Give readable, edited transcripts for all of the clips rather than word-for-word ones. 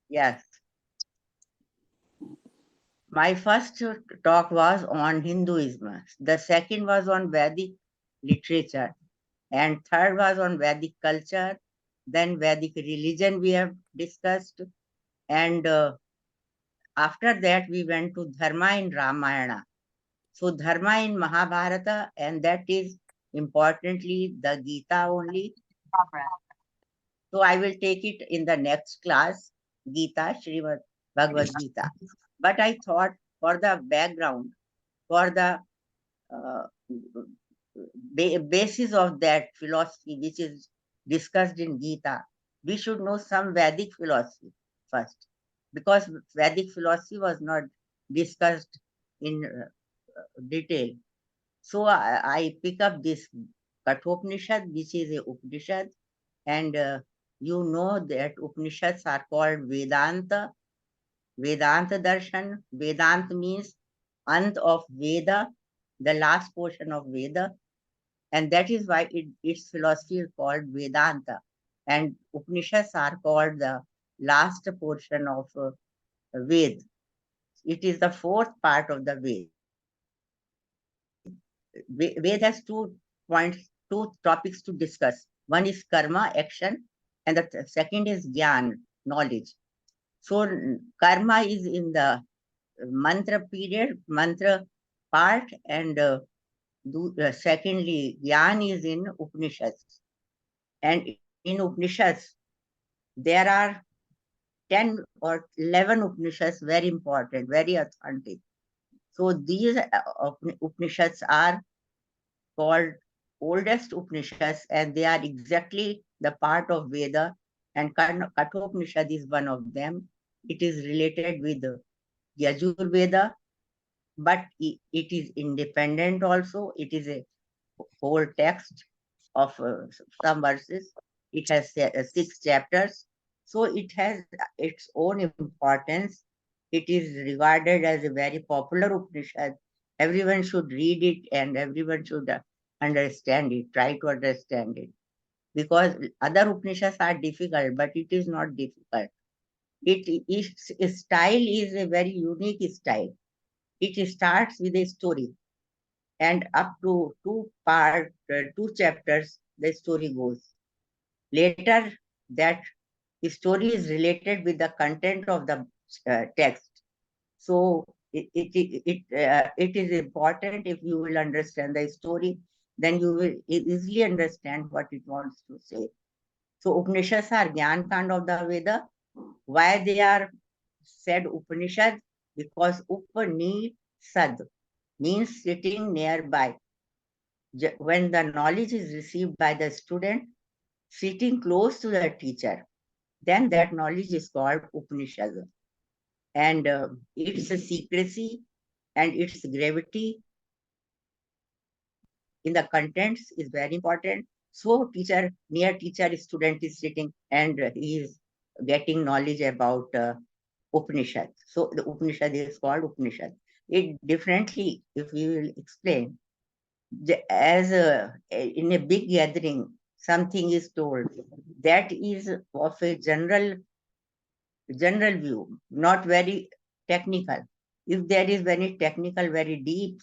Yes, my first talk was on Hinduism. The second was on Vedic literature, and third was on Vedic culture. Then Vedic religion we have discussed, and after that we went to Dharma in Ramayana. So Dharma in Mahabharata, and that is importantly the Gita only. So I will take it in the next class, Gita, Srimad Bhagavad Gita. But I thought for the background, for the uh, basis of that philosophy which is discussed in Gita, we should know some Vedic philosophy first, because Vedic philosophy was not discussed in detail. So I pick up this Kathopanishad, which is a Upanishad, and you know that Upanishads are called Vedanta, Vedanta Darshan. Vedanta means Ant of Veda, the last portion of Veda, and that is why its philosophy is called Vedanta. And Upanishads are called the last portion of Ved. It is the fourth part of the Ved. Ved has 2 points, 2 topics to discuss. One is karma, action, and the second is gyan, knowledge. So karma is in the mantra period, mantra part, and secondly, gyan is in Upanishads. And in Upanishads, there are 10 or 11 Upanishads, very important, very authentic. So these Upanishads are called oldest Upanishads, and they are exactly the part of Veda, and Kathopanishad is one of them. It is related with Yajur Veda, but it is independent also. It is a whole text of some verses. It has 6 chapters. So it has its own importance. It is regarded as a very popular Upanishad. Everyone should read it and everyone should understand it, try to understand it. Because other Upanishads are difficult, but it is not difficult. Its style is a very unique style. It starts with a story, and up to 2 chapters, the story goes. Later, that story is related with the content of the text. So it is important. If you will understand the story, then you will easily understand what it wants to say. So Upanishads are Gyan Kand of the Veda. Why they are said Upanishad? Because Upanishad means sitting nearby. When the knowledge is received by the student, sitting close to the teacher, then that knowledge is called Upanishad. And its secrecy and its gravity in the contents is very important. So near teacher, student is sitting and he is getting knowledge about Upanishad. So the Upanishad is called Upanishad. It differently, if we will explain, as in a big gathering, something is told. That is of a general view, not very technical. If there is very technical, very deep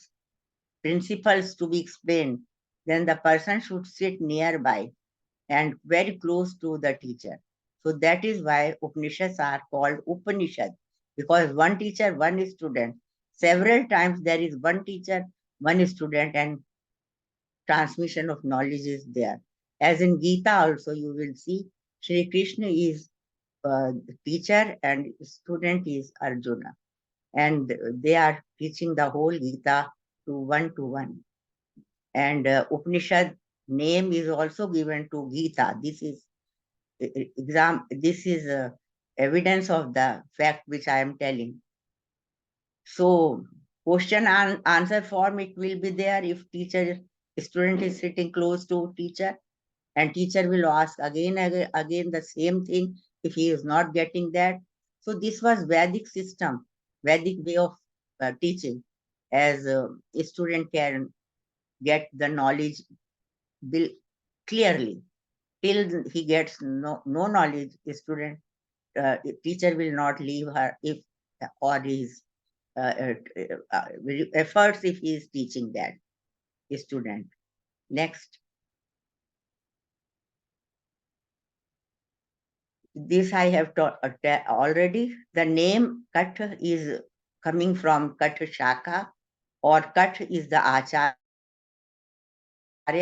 principles to be explained, then the person should sit nearby and very close to the teacher. So that is why Upanishads are called Upanishad, because one teacher, one student. Several times there is one teacher, one student, and transmission of knowledge is there. As in Gita also, you will see Sri Krishna is the teacher and student is Arjuna. And they are teaching the whole Gita to one. And Upanishad name is also given to Gita. This is This is evidence of the fact which I am telling. So question and answer form, it will be there if student is sitting close to teacher, and teacher will ask again the same thing if he is not getting that. So this was Vedic system, Vedic way of teaching, as a student can get the knowledge clearly. till he gets no knowledge, student, teacher will not leave her if or his efforts if he is teaching that student. Next, this I have taught already. The name Kat is coming from Kat Shaka, or Kat is the Acharya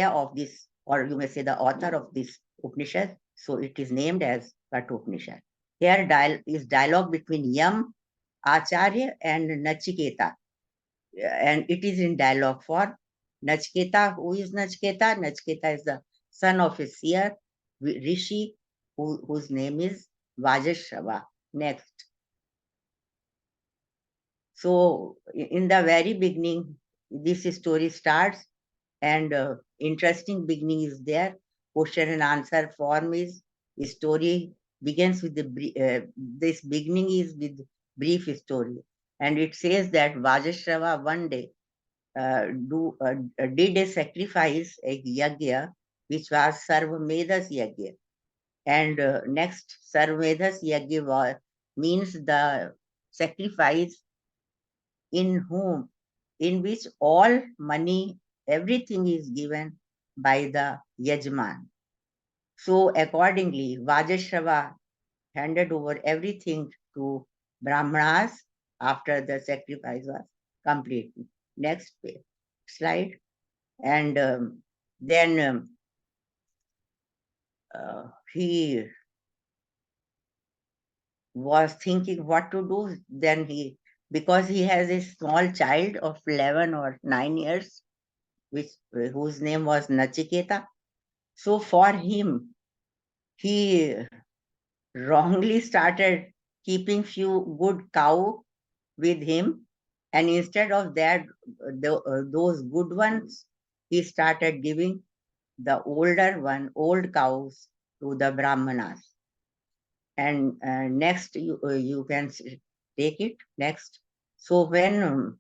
of this, or you may say the author of this Upanishad. So it is named as Kat Upanishad. Here is dialogue between Yam, Acharya, and Nachiketa. And it is in dialogue for Nachiketa. Who is Nachiketa? Nachiketa is the son of a seer, Rishi, whose name is Vajashrava. Next. So, in the very beginning, this story starts, and interesting beginning is there. Question and answer form is story begins with this beginning is with brief story, and it says that Vajashrava one day did a sacrifice, a yagya, which was Sarvamedas yagya. And next, Sarvamedas yagya means the sacrifice in whom, in which all money, everything is given by the Yajman. So accordingly, Vajashrava handed over everything to Brahmanas after the sacrifice was complete. Next page, slide. And then he was thinking what to do. Then because he has a small child of 11 or 9 years, whose name was Nachiketa. So for him, he wrongly started keeping few good cow with him, and instead of that, those good ones, he started giving the old cows to the Brahmanas. And next, you can take it next. So when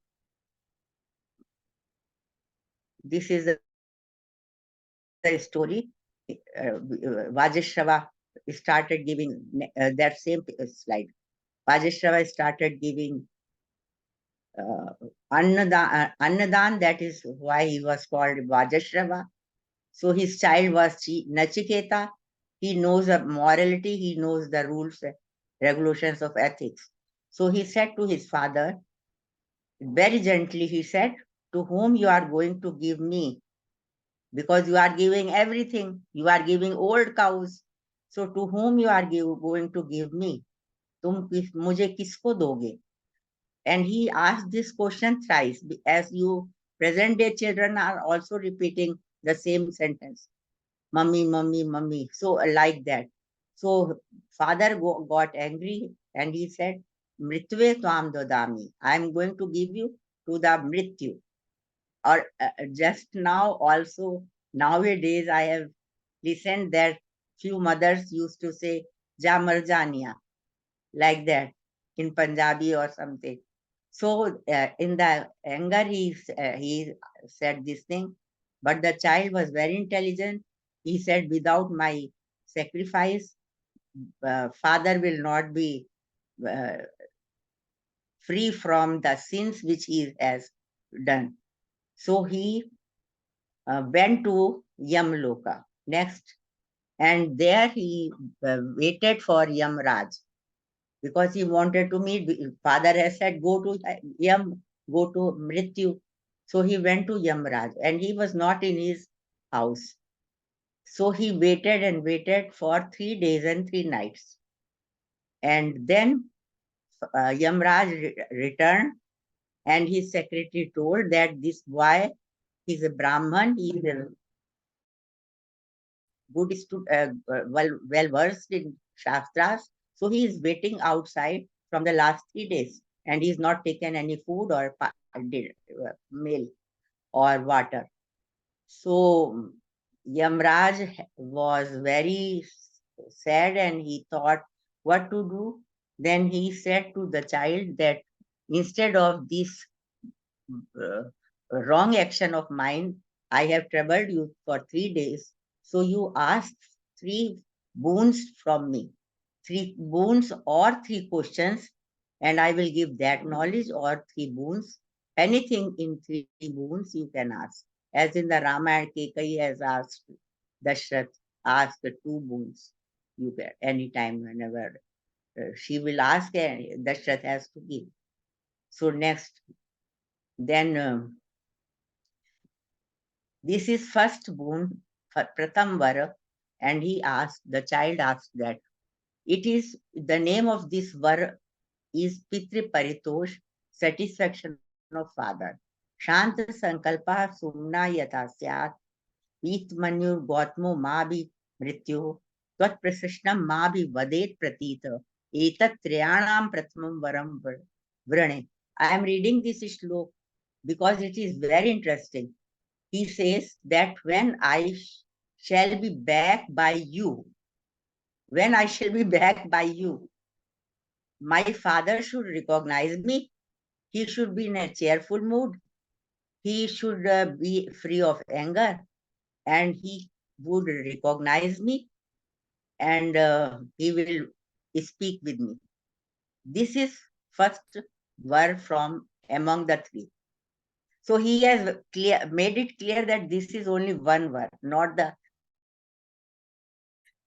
this is the story, Vajashrava started giving that same slide. Vajashrava started giving Annadan, that is why he was called Vajashrava. So his child was Nachiketa. He knows the morality, he knows the rules, regulations of ethics. So he said to his father, very gently, he said, to whom you are going to give me? Because you are giving everything. You are giving old cows. So to whom you are going to give me? मुझे किसको दोगे? And he asked this question thrice, as you present day children are also repeating the same sentence. Mummy, mummy, mummy. So like that. So father got angry and he said, Mritve tvam dodami. I am going to give you to the Mrityu. Or just now also, nowadays I have listened that few mothers used to say, Ja Marjania, like that in Punjabi or something. So in the anger, he said this thing, but the child was very intelligent. He said, without my sacrifice, father will not be uh, free from the sins which he has done. So he went to Yamloka next, and there he waited for Yamraj because he wanted to meet. Father has said, go to Yam, go to Mrityu. So he went to Yamraj and he was not in his house. So he waited and waited for 3 days and 3 nights. And then Yamraj returned, and his secretary told that this boy is a Brahman, he is a good well versed in Shastras. So he is waiting outside from the last 3 days, and he's not taken any food or milk or water. So Yamraj was very sad and he thought what to do. Then he said to the child that instead of this uh, wrong action of mine, I have troubled you for 3 days. So you ask three boons from me, 3 boons or 3 questions, and I will give that knowledge or 3 boons. Anything in 3 boons you can ask. As in the Ramayana, Kekai has asked Dashrath, ask the 2 boons. You get anytime, whenever she will ask, and Dashrath has to give. So next, then this is first boon, Pratham Vara, and the child asked that. It is the name of this Vara is Pitri Paritosh, satisfaction of father. Shanta Sankalpa Sumna Yatha Syat, Pit Manu Gautamo Ma Bhi Mrityu, Tvat Prasashnam Ma Bhi Vadet Pratita, Etat Triyanam Prathamam Varam Vrane. I am reading this shlok because it is very interesting. He says that when I shall be back by you, when I shall be back by you, my father should recognize me. He should be in a cheerful mood. He should be free of anger, and he would recognize me, and he will speak with me. This is first word from among the 3. So he has made it clear that this is only one word, not the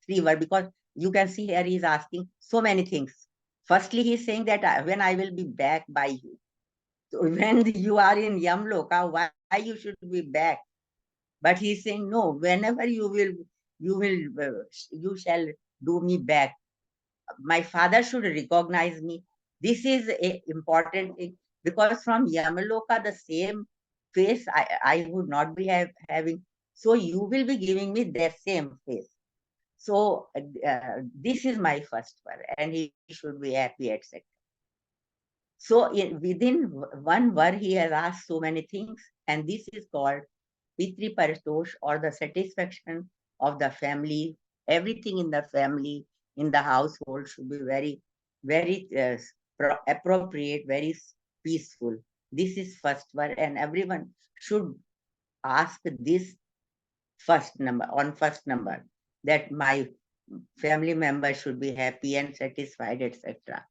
3 word, because you can see here he is asking so many things. Firstly, he is saying that when I will be back by you. So when you are in Yamloka, why you should be back? But he is saying, no, whenever you shall do me back. My father should recognize me. This is a important thing, because from Yamaloka, the same face I would not be having. So you will be giving me the same face. So this is my first word, and he should be happy, etc. So within one word, he has asked so many things, and this is called Pitri Paritosh, or the satisfaction of the family. Everything in the family, in the household, should be very, very appropriate, very peaceful. This is first word, and everyone should ask this first number, that my family member should be happy and satisfied, etc.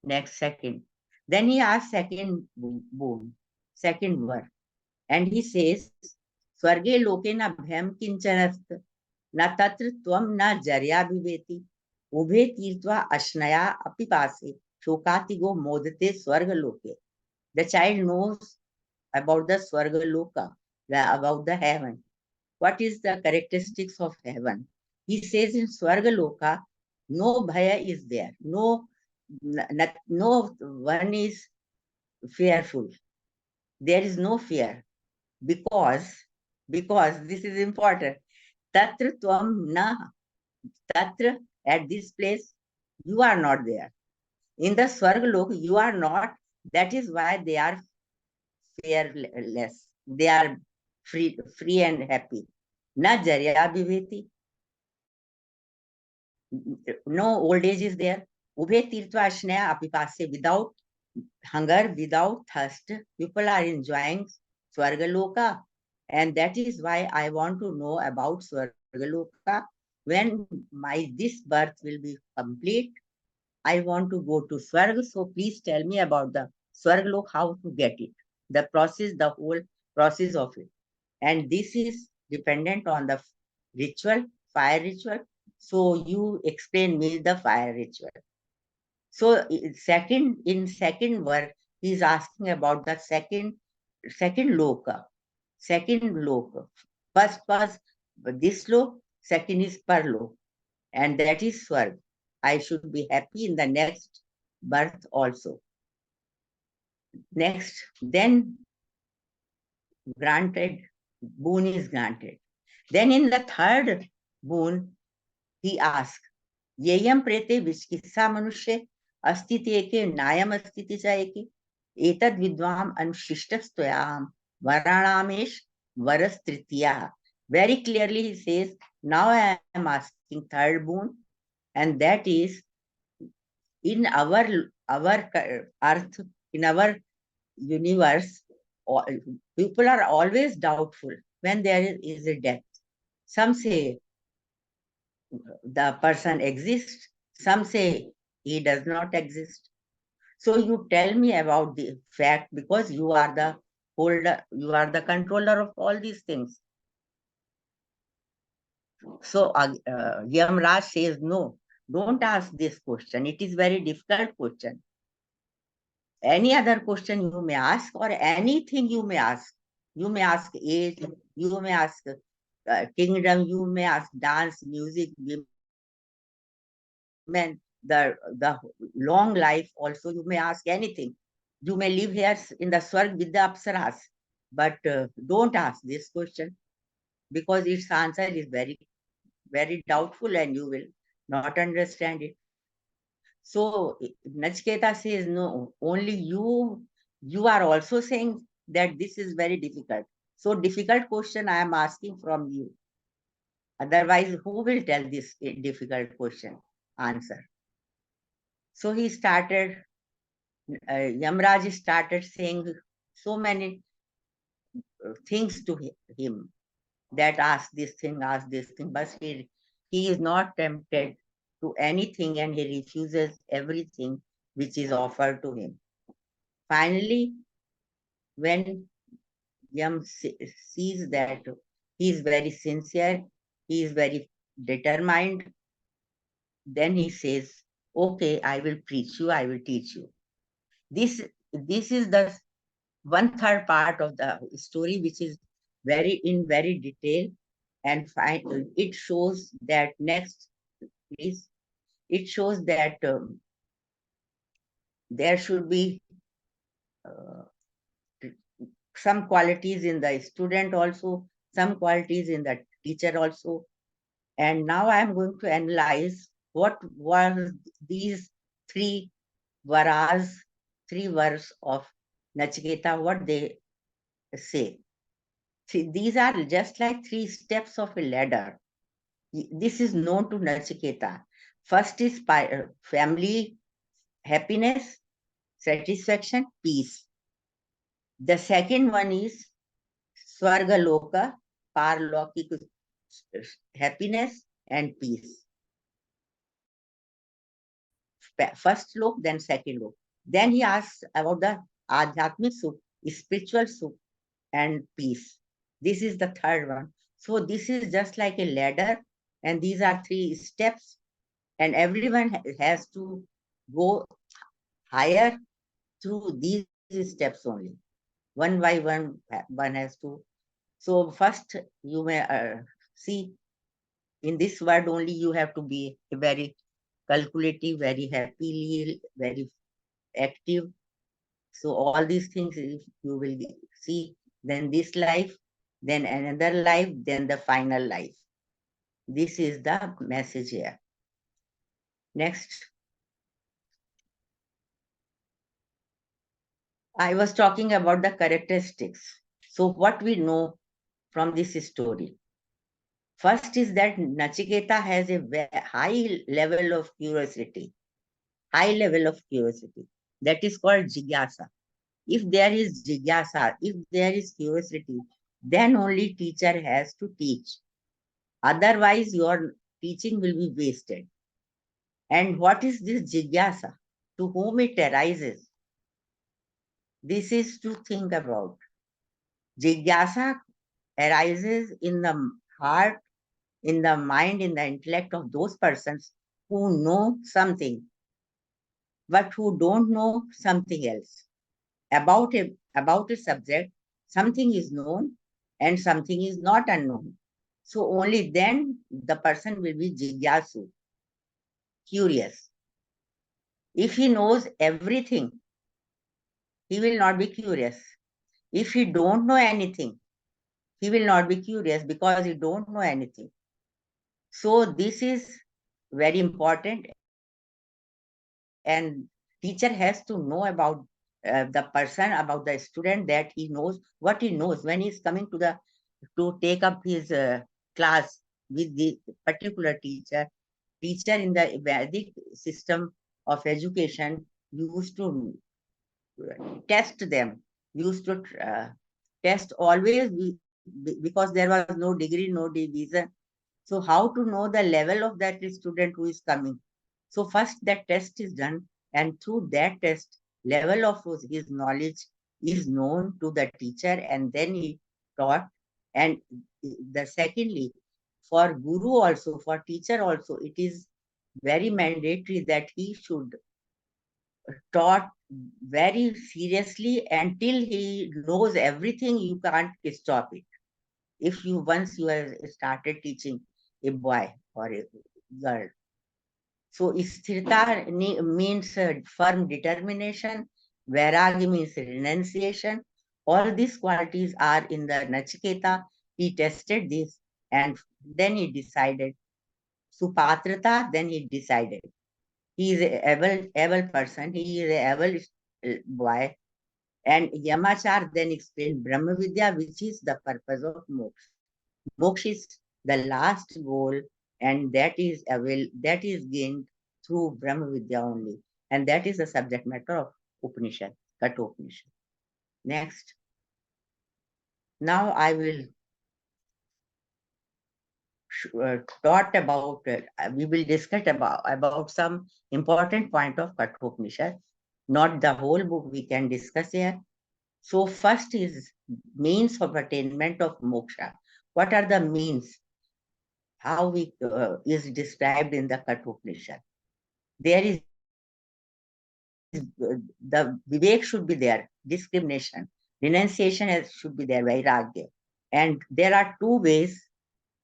Next, second. Then he asks second boon, second word, and he says, Swarge loke na bhyam kinchanast, na tatra tvam na jarya viveti, ubhe tirtva ashnaya apipase, shokatigo modate swarga loke. The child knows about the swarga loka, about the heaven. What is the characteristics of heaven? He says in swarga loka, no bhaya is there, no one is fearful. There is no fear, because this is important. Tatra tvam na, tatra, at this place you are not there. In the Swargalok you are not. That is why they are fearless. They are free and happy. Na jarya bhiveti. No old age is there. Ubhe tirtva ashnaya apipasya. Without hunger, without thirst, people are enjoying Swargaloka. And that is why I want to know about Swargaloka. When this birth will be complete, I want to go to Swarga. So please tell me about the Swargalok, how to get it, the process, the whole process of it. And this is dependent on the ritual, fire ritual. So you explain me the fire ritual. So in second word, he is asking about the second loka. Second loka. First was this lok, second is parlok, and that is swarg. I should be happy in the next birth also. Next, then granted, boon is granted. Then in the third boon, he asks, येयम प्रेते विचिकित्सा मनुष्य अस्तित्व के नायम अस्तित्व के एतद विद्वाम अनुशिष्टस्त्वयाम वराणामेश वरस तृतीया. Very clearly he says, now I am asking third boon, and that is, in our earth, in our universe, people are always doubtful when there is a death. Some say the person exists. Some say he does not exist. So you tell me about the fact, because you are the holder, you are the controller of all these things. So Yamraj says, no, don't ask this question. It is very difficult question. Any other question you may ask, or anything you may ask. You may ask age, you may ask kingdom, you may ask dance, music, women, the long life also, you may ask anything. You may live here in the Swarg with the Apsaras, but don't ask this question, because its answer is very, very doubtful and you will not understand it. So Nachiketa says, no, only you are also saying that this is very difficult. So difficult question I am asking from you. Otherwise, who will tell this difficult question answer? So he started, Yamraj started saying so many things to him, that ask this thing, but he is not tempted to anything, and he refuses everything which is offered to him. Finally, when Yam sees that he is very sincere, he is very determined, then he says, okay, I will preach you, I will teach you. This is the one third part of the story, which is very in very detail, and it shows that next, please. It shows that there should be uh, some qualities in the student also, some qualities in the teacher also. And now I am going to analyze what were these three varas, three verses of Nachiketa, what they say. See, these are just like three steps of a ladder. This is known to Nachiketa. First is family, happiness, satisfaction, peace. The second one is Swargaloka, Parlokik, happiness and peace. First look, then second look. Then he asks about the Adhyatmic Sukh, spiritual Sukh and peace. This is the third one. So this is just like a ladder, and these are three steps, and everyone has to go higher through these steps only. One by one has to. So first, you may see, in this word only you have to be very calculative, very happily, very active. So all these things, if you will see, then this life, then another life, then the final life. This is the message here. Next. I was talking about the characteristics. So what we know from this story. First is that Nachiketa has a high level of curiosity. High level of curiosity. That is called jigyasa. If there is jigyasa, if there is curiosity, then only teacher has to teach. Otherwise, your teaching will be wasted. And what is this jigyasa? To whom it arises? This is to think about. Jigyasa arises in the heart, in the mind, in the intellect of those persons who know something, but who don't know something else. About a subject, something is known and something is not unknown. So only then the person will be jigyasu, curious. If he knows everything, he will not be curious. If he don't know anything, he will not be curious, because he don't know anything. So this is very important, and teacher has to know about the person, about the student, that he knows what he knows when he's coming to take up his class with the particular teacher. Teacher in the Vedic system of education used to test them, used to test always, because there was no degree, no division. So how to know the level of that student who is coming? So first that test is done, and through that test, level of his knowledge is known to the teacher, and then he taught. And the secondly, for guru also, for teacher also, it is very mandatory that he should taught very seriously until he knows everything. You can't stop it. If you once you have started teaching a boy or a girl, so sthirta means firm determination, vairagya means renunciation. All these qualities are in the Nachiketa. He tested this and then he decided. Supatrata, then he decided. He is a able person, he is a able boy. And Yamachar then explained Brahma Vidya, which is the purpose of moksha. Moksha is the last goal, and that is gained through Brahma Vidya only. And that is the subject matter of Upanishad, Kathopanishad. Next. Now I will talk about, we will discuss about some important point of Kathopanishad. Not the whole book we can discuss here. So first is means of attainment of moksha. What are the means? How we is described in the Kathopanishad. There is the Vivek should be there, discrimination, renunciation should be there, vairagya. And there are two ways.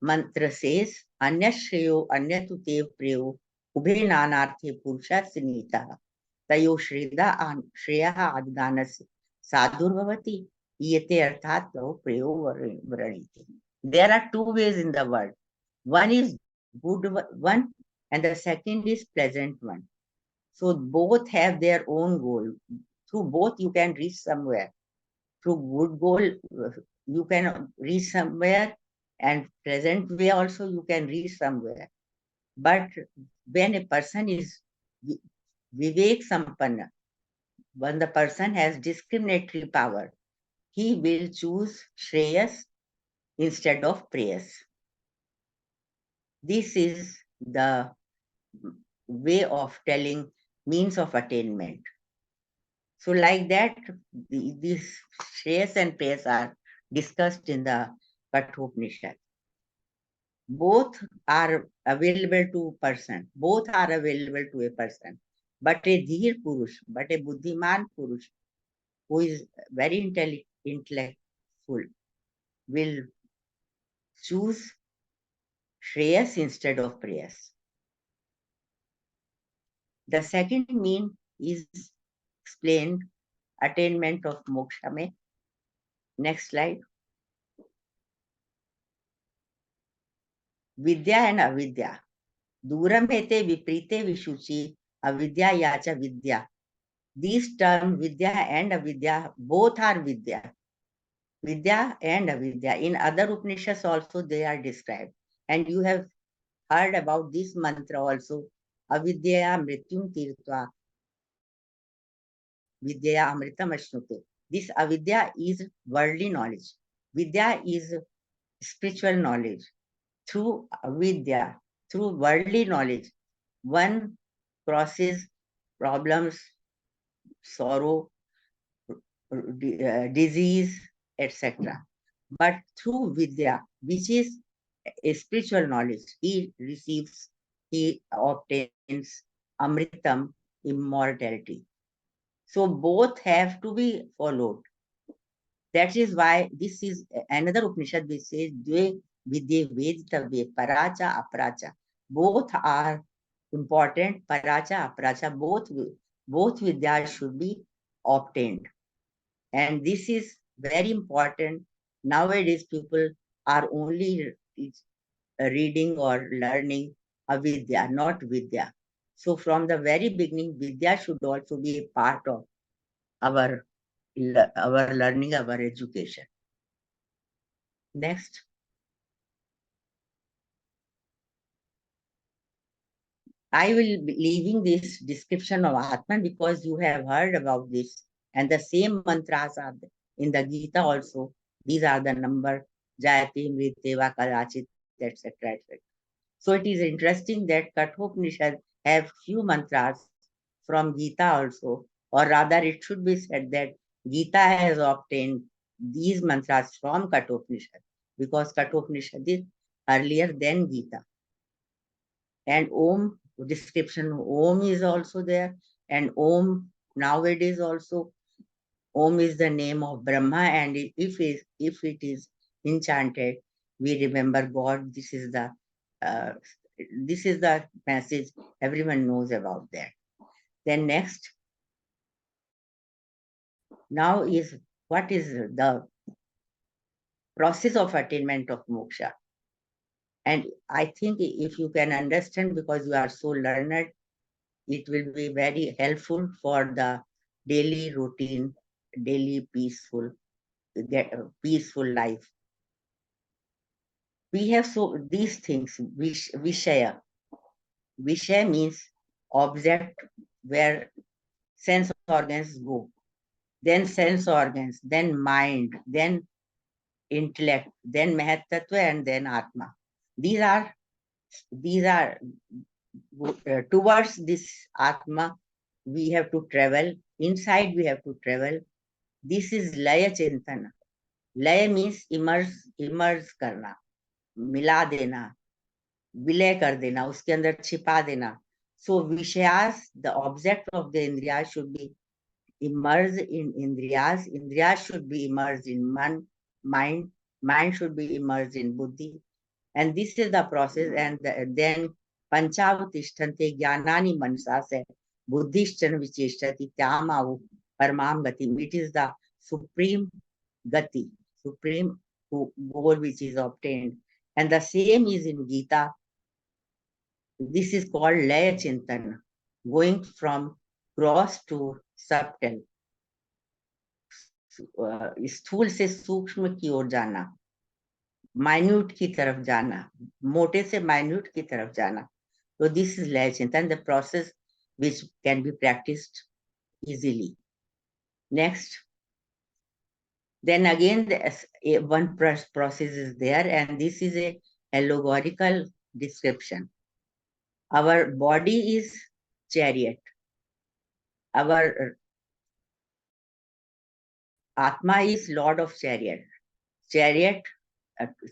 Mantra says, Anya Shreyo, Anya tu Tev Preyo, Ubhe Nanarthe Purusha Sinita, Tayo Shreya Adganas Sadhurvavati, Yete Arthat Tayo Preyo Vraniti. There are two ways in the world. One is good one, and the second is pleasant one. So both have their own goal. Through both you can reach somewhere. Through good goal, you can reach somewhere, and present way also you can reach somewhere. But when a person is Vivek Sampanna, when the person has discriminatory power, he will choose Shreyas instead of Preyas. This is the way of telling means of attainment. So like that, these Shreyas and Preyas are discussed in the Kathopanishad. Both are available to person. Both are available to a person. But a Dhir Purush, but a Buddhiman Purush, who is very intellectful, will choose Shreyas instead of Preyas. The second mean is explained attainment of moksha mein. Next slide. Vidya and avidya. Duram hete viprite vishuchi, avidya yacha vidya. These terms, vidya and avidya, both are vidya. Vidya and avidya. In other Upanishads also they are described. And you have heard about this mantra also. Avidya mrityum tirtva, vidya amritam ashnute. This avidya is worldly knowledge. Vidya is spiritual knowledge. Through avidya, through worldly knowledge, one crosses problems, sorrow, disease, etc. But through Vidya, which is a spiritual knowledge, he obtains Amritam, immortality. So both have to be followed. That is why this is another Upanishad which says, Dve Vidye Veditavye, Paracha, Aparacha. Both are important, Paracha, Aparacha, both Vidyas should be obtained. And this is very important. Nowadays, people are only reading or learning avidya, not vidya. So from the very beginning, vidya should also be a part of our learning, our education. Next. I will be leaving this description of Atman because you have heard about this. And the same mantras are in the Gita also. These are the number Jayati, Mriteva, Kadachit, etc. etc. So it is interesting that Kathopanishads have few mantras from Gita also, or rather it should be said that Gita has obtained these mantras from Kathopanishads because Kathopanishad is earlier than Gita. And Om description, Om is also there, and Om nowadays also, Om is the name of Brahma, and if it is enchanted, we remember God. Uh, this is the message everyone knows about that. Then next, now is what is the process of attainment of moksha? And I think if you can understand, because you are so learned, it will be very helpful for the daily routine, daily peaceful life. We have so these things, Vishaya. Vishaya means object where sense organs go, then sense organs, then mind, then intellect, then Mahatattva, and then Atma. These are towards this Atma we have to travel. Inside we have to travel. This is Laya Chintana. Laya means immerse करना, मिला देना, विलय कर देना, उसके अंदर छिपा देना. So Vishayas, the object of the Indriyas should be immersed in Indriyas. Indriyas should be immersed in mind. Mind should be immersed in Buddhi. And this is the process. And then Panchavutishthante Jnanani Manasa se Buddhishchan Vicheshtati Tyamavu Paramam Gati. It is the supreme Gati, supreme goal which is obtained. And the same is in Gita. This is called Laya Chintan, going from gross to subtle. स्थूल से सूक्ष्म की ओर जाना, minute की तरफ जाना, मोटे से माइन्यूट की तरफ जाना. So this is Laya Chintan, the process which can be practiced easily. Next, then again one process is there, and this is a allegorical description. Our body is chariot. Our Atma is lord of chariot. Chariot,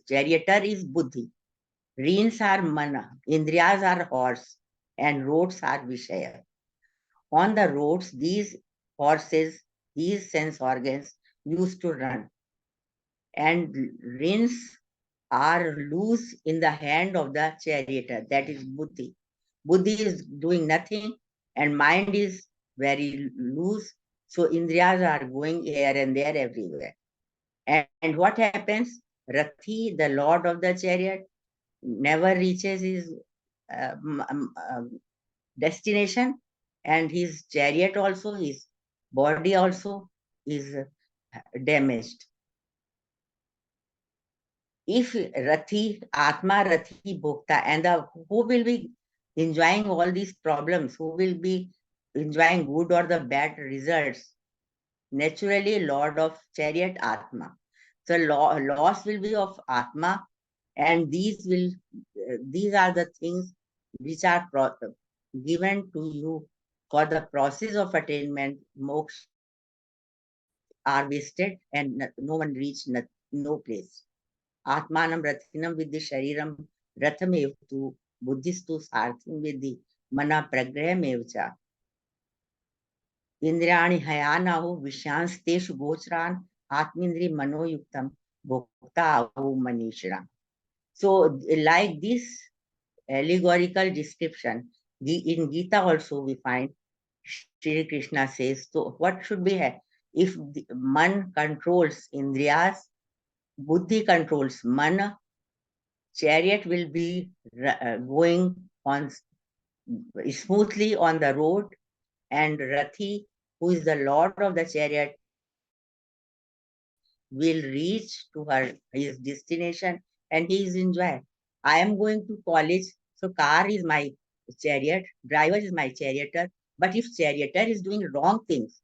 charioteer is Buddhi. Reins are mana, Indriyas are horse, and roads are Vishaya. On the roads, these horses, these sense organs used to run, and reins are loose in the hand of the charioteer, that is Buddhi. Buddhi is doing nothing, and mind is very loose. So Indriyas are going here and there everywhere. And what happens? Rathi, the lord of the chariot, never reaches his destination, and his chariot also, his body also is damaged. If Rathi, Atma Rathi Bhokta, and who will be enjoying all these problems, who will be enjoying good or the bad results? Naturally, Lord of Chariot Atma. So loss will be of Atma, and these are the things which are given to you for the process of attainment. Moksha are wasted, and no one reach no place. Atmanam Rathinam Vidhi Shariram Rathamevtu Buddhistu Sarthim Vidhi Mana Pragrahmevcha Indrani Hayanahu Vishansteshu Gochran Atmindri Manoyuktam Bhokta Ahu Manishram. So, like this allegorical description, in Gita also we find Shri Krishna says, so what should be if the man controls Indriyas, Buddhi controls mana, chariot will be going on smoothly on the road, and Rathi, who is the lord of the chariot, will reach to his destination, and he is enjoying. I am going to college, so car is my chariot, driver is my charioteer. But if charioteer is doing wrong things,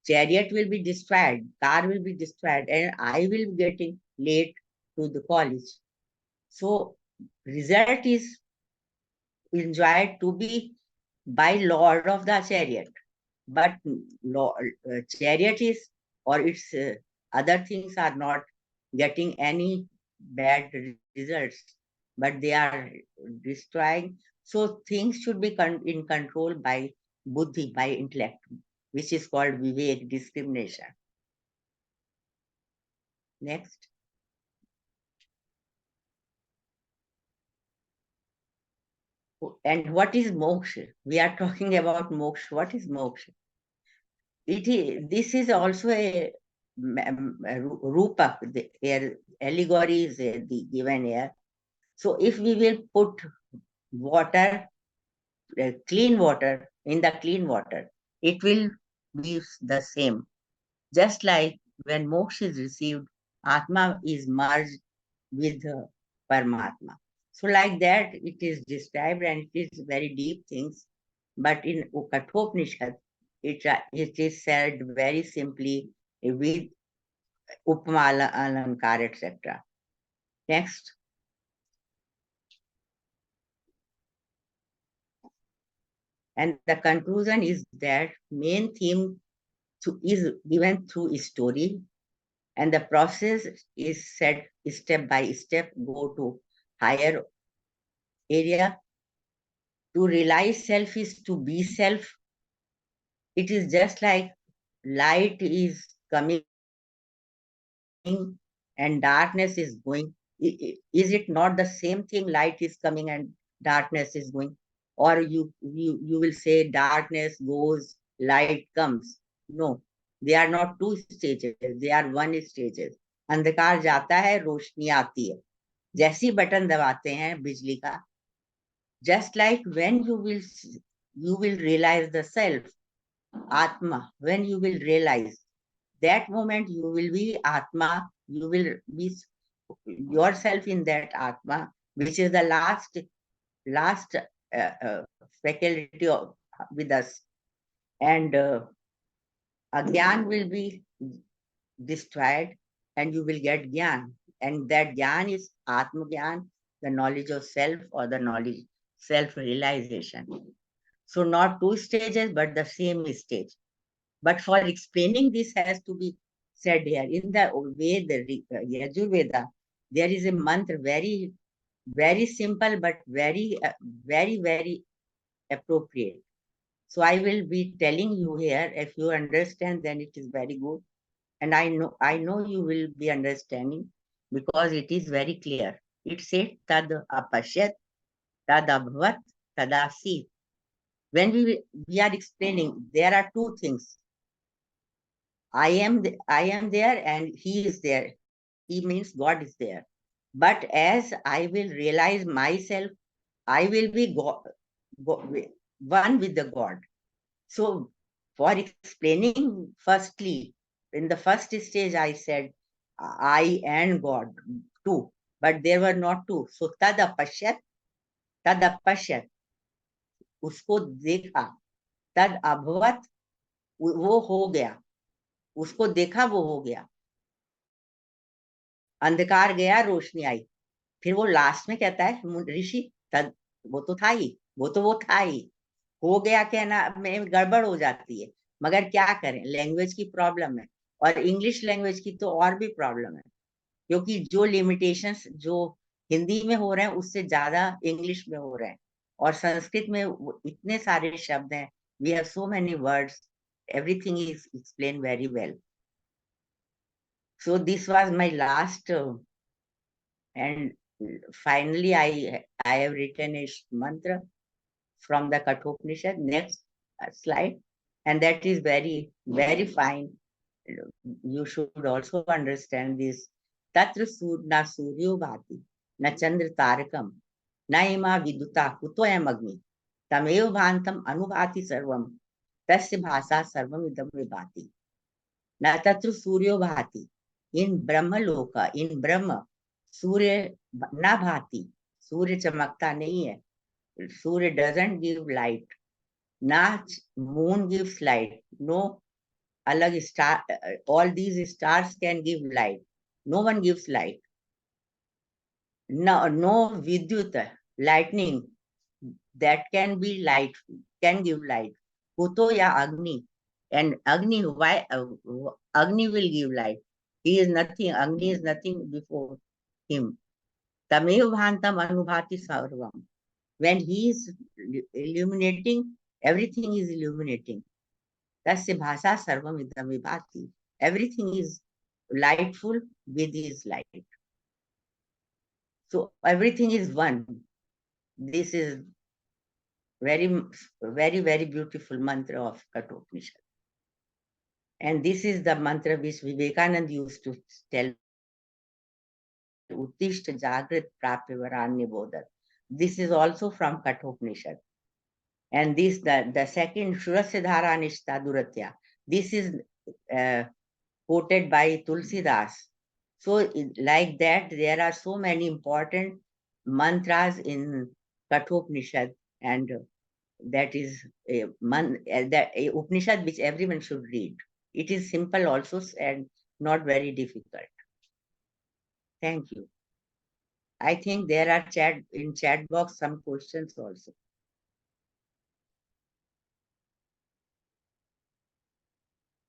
chariot will be destroyed, car will be destroyed, and I will be getting late to the college. So result is enjoyed to be by Lord of the chariot. But chariot is, or its other things are not getting any bad results, but they are destroying. So things should be in control by buddhi, by intellect, which is called vivek, discrimination. Next. And what is moksha? We are talking about moksha. What is moksha? This is also a rupa, the allegory is the given here. So if we will put water, clean water in the clean water, it will be the same. Just like when moksha is received, Atma is merged with Paramatma. So like that, it is described and it is very deep things. But in Kathopanishad, it is said very simply with Upama Alankar, etc. Next. And the conclusion is that main theme is given through story, and the process is set step by step, go to higher area. To realize self is to be self. It is just like light is coming and darkness is going. Is it not the same thing? Light is coming and darkness is going. Or you will say darkness goes, light comes. No, they are not two stages, they are one stages. अंधकार जाता है, रोशनी आती है. जैसी button दबाते हैं बिजली का, just like when you will realize the self, Atma, when you will realize that moment, you will be Atma, you will be yourself in that Atma, which is the last faculty with us. And Agyan will be destroyed and you will get Gyan. And that Gyan is Atma Gyan, the knowledge of self or the knowledge, self-realization. So not two stages, but the same stage. But for explaining this has to be said here. In the way the Yajurveda, there is a mantra very, very simple, but very appropriate. So I will be telling you here. If you understand, then it is very good. And I know you will be understanding because it is very clear. It says tad apashyat, tad abhavat, tadasi. When we are explaining, there are two things. I am there and he is there. He means God is there. But as I will realize myself, I will be one with the God. So for explaining, firstly, in the first stage, I said, I and God, two, but there were not two. So tad apashyat, उसको देखा, तद अभवत, वो हो गया, उसको देखा वो हो गया, अंधकार गया रोशनी आई. फिर वो लास्ट में कहता है ऋषि तद, वो तो था ही, वो था ही, हो गया कहना में गड़बड़ हो जाती है. मगर क्या करें, लैंग्वेज की प्रॉब्लम है. और इंग्लिश लैंग्वेज की तो और भी प्रॉब्लम है, क्योंकि जो लिमिटेशंस जो हिंदी में हो रहे हैं उससे ज्यादा इंग्लिश में हो रहे हैं. और संस्कृत में इतने सारे शब्द हैं, we have so many words, everything is explained very well. So this was my last and finally I have written a mantra from the Kathopanishad. Next slide. And that is very fine. You should also understand this. Tatra na suryo bhati, na chandra tarakam, na ima viduta kutoyam agni, tamev bhantam anubhati sarvam, tasya bhasa sarvam idam vibhati. Na tatra suryo bhati. In Brahma Loka, in Brahma, सूर्य ना भाती, सूर्य चमकता नहीं है. Surya doesn't give light. Na moon gives light. No alag star. All these stars can give light. No one gives light. No vidyut, lightning. that can be light, can give light. Kuto ya Agni. And Agni, why Agni will give light? He is nothing, Agni is nothing before him. Tamev bhantam anubhati sarvam. When he is illuminating, everything is illuminating. Tasya bhasa sarvam idam vibhati. Everything is lightful with his light. So everything is one. This is very, very beautiful mantra of Kathopanishad. And this is the mantra which Vivekananda used to tell, Uttishta Jagrat Prapya Varanya Bodhar. This is also from Kathopanishad. And this, the second, Shurasiddhara Nishta Duratya. This is quoted by Tulsidas. So like that, there are so many important mantras in Kathopanishad, and that is a Upanishad which everyone should read. It is simple also and not very difficult. Thank you. I think there are in chat box some questions also.